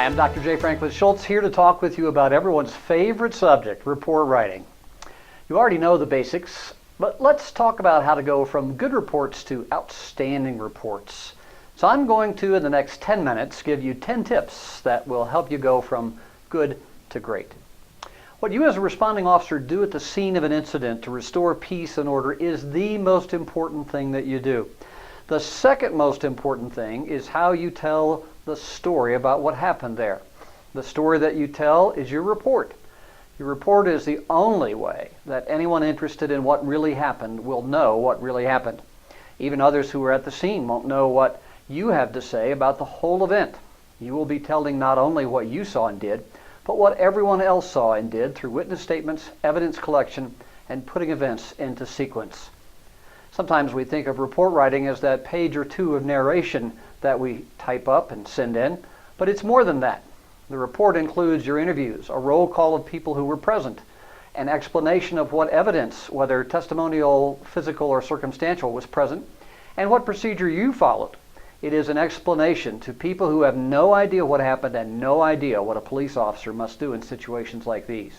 Hi, I'm Dr. J. Franklin Schultz here to talk with you about everyone's favorite subject, report writing. You already know the basics, but let's talk about how to go from good reports to outstanding reports. So I'm going to, in the next 10 minutes, give you 10 tips that will help you go from good to great. What you as a responding officer do at the scene of an incident to restore peace and order is the most important thing that you do. The second most important thing is how you tell the story about what happened there. The story that you tell is your report. Your report is the only way that anyone interested in what really happened will know what really happened. Even others who were at the scene won't know what you have to say about the whole event. You will be telling not only what you saw and did, but what everyone else saw and did through witness statements, evidence collection, and putting events into sequence. Sometimes we think of report writing as that page or two of narration that we type up and send in, but it's more than that. The report includes your interviews, a roll call of people who were present, an explanation of what evidence, whether testimonial, physical, or circumstantial, was present, and what procedure you followed. It is an explanation to people who have no idea what happened and no idea what a police officer must do in situations like these.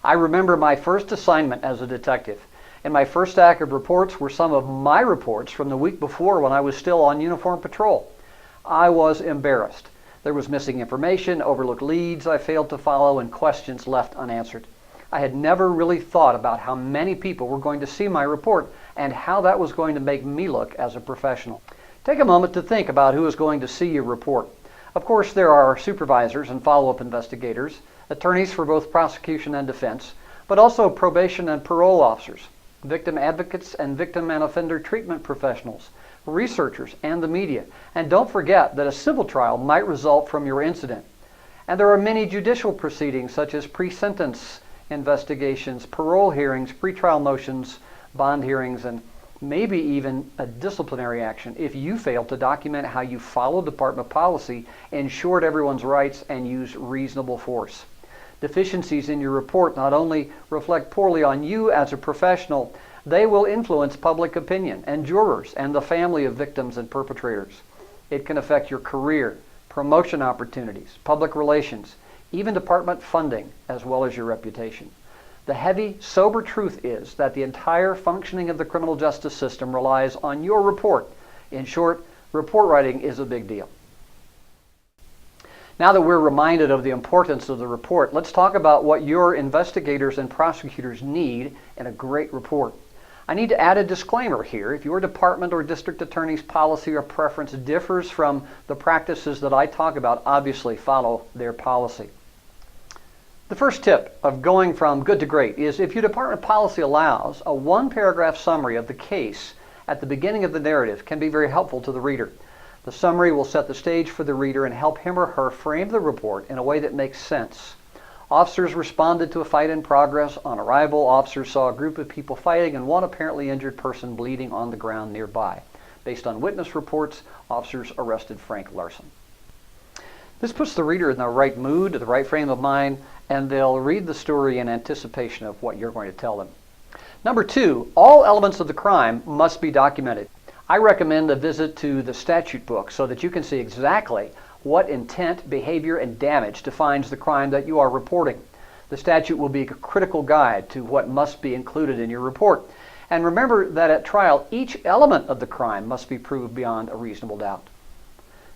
I remember my first assignment as a detective, and my first stack of reports were some of my reports from the week before when I was still on uniform patrol. I was embarrassed. There was missing information, overlooked leads I failed to follow, and questions left unanswered. I had never really thought about how many people were going to see my report and how that was going to make me look as a professional. Take a moment to think about who is going to see your report. Of course, there are supervisors and follow-up investigators, attorneys for both prosecution and defense, but also probation and parole officers, victim advocates and victim and offender treatment professionals, researchers, and the media. And don't forget that a civil trial might result from your incident. And there are many judicial proceedings such as pre-sentence investigations, parole hearings, pretrial motions, bond hearings, and maybe even a disciplinary action if you fail to document how you followed department policy, ensured everyone's rights, and used reasonable force. Deficiencies in your report not only reflect poorly on you as a professional, they will influence public opinion and jurors and the family of victims and perpetrators. It can affect your career, promotion opportunities, public relations, even department funding, as well as your reputation. The heavy, sober truth is that the entire functioning of the criminal justice system relies on your report. In short, report writing is a big deal. Now that we're reminded of the importance of the report, let's talk about what your investigators and prosecutors need in a great report. I need to add a disclaimer here. If your department or district attorney's policy or preference differs from the practices that I talk about, obviously follow their policy. The first tip of going from good to great is if your department policy allows, a one-paragraph summary of the case at the beginning of the narrative can be very helpful to the reader. The summary will set the stage for the reader and help him or her frame the report in a way that makes sense. Officers responded to a fight in progress. On arrival, officers saw a group of people fighting and one apparently injured person bleeding on the ground nearby. Based on witness reports, officers arrested Frank Larson. This puts the reader in the right mood, the right frame of mind, and they'll read the story in anticipation of what you're going to tell them. Number two, all elements of the crime must be documented. I recommend a visit to the statute book so that you can see exactly what intent, behavior, and damage defines the crime that you are reporting. The statute will be a critical guide to what must be included in your report. And remember that at trial, each element of the crime must be proved beyond a reasonable doubt.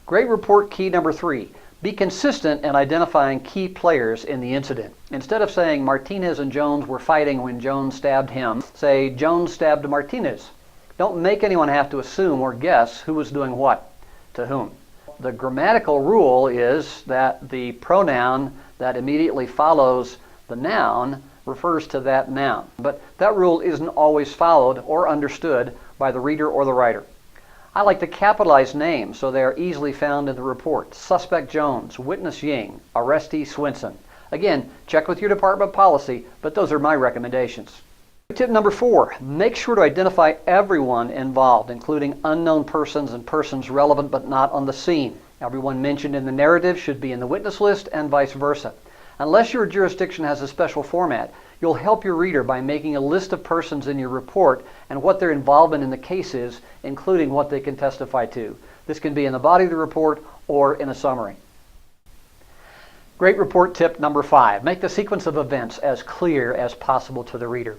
Great report key number three. Be consistent in identifying key players in the incident. Instead of saying Martinez and Jones were fighting when Jones stabbed him, say Jones stabbed Martinez. Don't make anyone have to assume or guess who was doing what to whom. The grammatical rule is that the pronoun that immediately follows the noun refers to that noun. But that rule isn't always followed or understood by the reader or the writer. I like to capitalize names so they are easily found in the report. Suspect Jones, witness Ying, arrestee Swinson. Again, check with your department policy, but those are my recommendations. Tip number four, make sure to identify everyone involved, including unknown persons and persons relevant but not on the scene. Everyone mentioned in the narrative should be in the witness list and vice versa. Unless your jurisdiction has a special format, you'll help your reader by making a list of persons in your report and what their involvement in the case is, including what they can testify to. This can be in the body of the report or in a summary. Great report tip number 5. Make the sequence of events as clear as possible to the reader.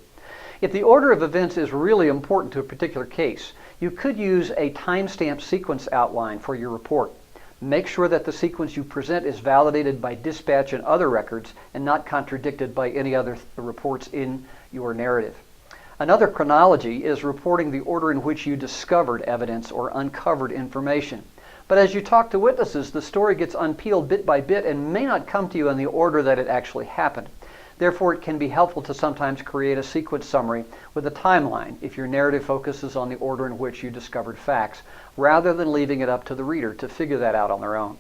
If the order of events is really important to a particular case, you could use a timestamp sequence outline for your report. Make sure that the sequence you present is validated by dispatch and other records and not contradicted by any other reports in your narrative. Another chronology is reporting the order in which you discovered evidence or uncovered information. But as you talk to witnesses, the story gets unpeeled bit by bit and may not come to you in the order that it actually happened. Therefore, it can be helpful to sometimes create a sequence summary with a timeline if your narrative focuses on the order in which you discovered facts, rather than leaving it up to the reader to figure that out on their own.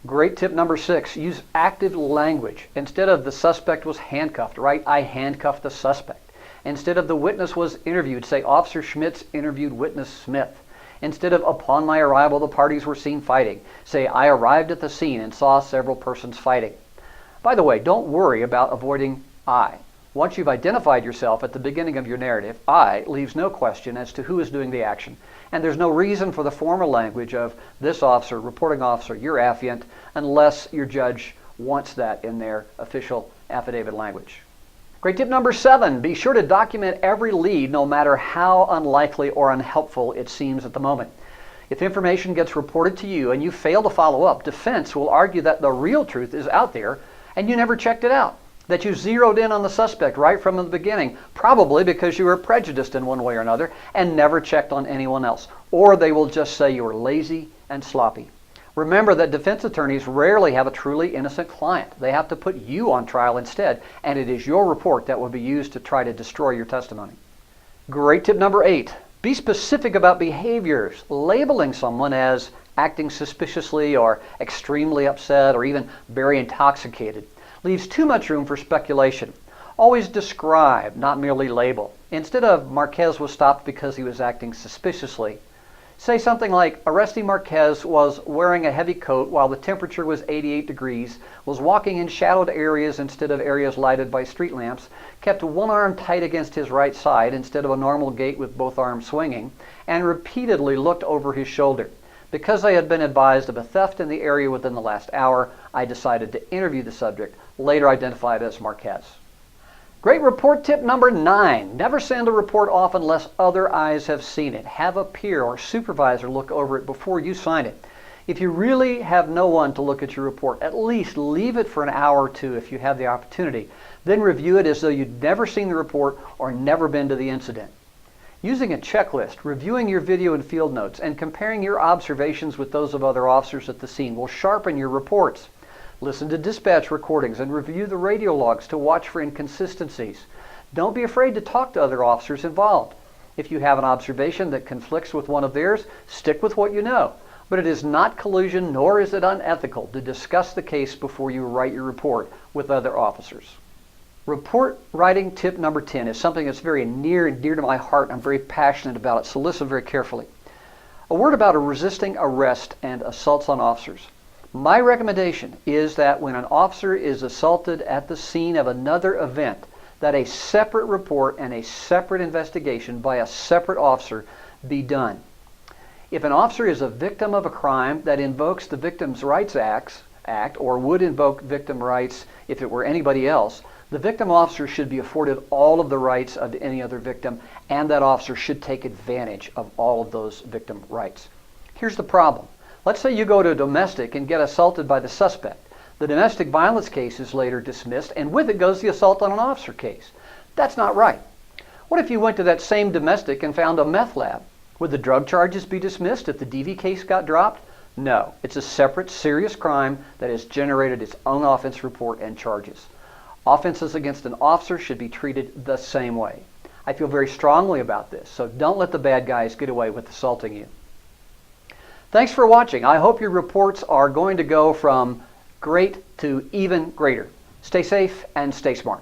Great tip number 6, use active language. Instead of the suspect was handcuffed, write I handcuffed the suspect. Instead of the witness was interviewed, say Officer Schmitz interviewed witness Smith. Instead of upon my arrival the parties were seen fighting, say I arrived at the scene and saw several persons fighting. By the way, don't worry about avoiding I. Once you've identified yourself at the beginning of your narrative, I leaves no question as to who is doing the action, and there's no reason for the formal language of this officer, reporting officer, your affiant, unless your judge wants that in their official affidavit language. Great tip number 7, be sure to document every lead no matter how unlikely or unhelpful it seems at the moment. If information gets reported to you and you fail to follow up, defense will argue that the real truth is out there and you never checked it out, that you zeroed in on the suspect right from the beginning, probably because you were prejudiced in one way or another and never checked on anyone else. Or they will just say you were lazy and sloppy. Remember that defense attorneys rarely have a truly innocent client. They have to put you on trial instead, and it is your report that will be used to try to destroy your testimony. Great tip number 8, be specific about behaviors. Labeling someone as acting suspiciously or extremely upset or even very intoxicated leaves too much room for speculation. Always describe, not merely label. Instead of Marquez was stopped because he was acting suspiciously, say something like, arrestee Marquez was wearing a heavy coat while the temperature was 88 degrees, was walking in shadowed areas instead of areas lighted by street lamps, kept one arm tight against his right side instead of a normal gait with both arms swinging, and repeatedly looked over his shoulder. Because I had been advised of a theft in the area within the last hour, I decided to interview the subject, later identified as Marquez. Great report tip number 9. Never send a report off unless other eyes have seen it. Have a peer or supervisor look over it before you sign it. If you really have no one to look at your report, at least leave it for an hour or two if you have the opportunity. Then review it as though you'd never seen the report or never been to the incident. Using a checklist, reviewing your video and field notes, and comparing your observations with those of other officers at the scene will sharpen your reports. Listen to dispatch recordings and review the radio logs to watch for inconsistencies. Don't be afraid to talk to other officers involved. If you have an observation that conflicts with one of theirs, stick with what you know. But it is not collusion, nor is it unethical to discuss the case before you write your report with other officers. Report writing tip number 10 is something that's very near and dear to my heart. I'm very passionate about it, so listen very carefully. A word about resisting arrest and assaults on officers. My recommendation is that when an officer is assaulted at the scene of another event, that a separate report and a separate investigation by a separate officer be done. If an officer is a victim of a crime that invokes the Victims' Rights Act, or would invoke victim rights if it were anybody else, the victim officer should be afforded all of the rights of any other victim, and that officer should take advantage of all of those victim rights. Here's the problem. Let's say you go to a domestic and get assaulted by the suspect. The domestic violence case is later dismissed, and with it goes the assault on an officer case. That's not right. What if you went to that same domestic and found a meth lab? Would the drug charges be dismissed if the DV case got dropped? No. It's a separate, serious crime that has generated its own offense report and charges. Offenses against an officer should be treated the same way. I feel very strongly about this, so don't let the bad guys get away with assaulting you. Thanks for watching. I hope your reports are going to go from great to even greater. Stay safe and stay smart.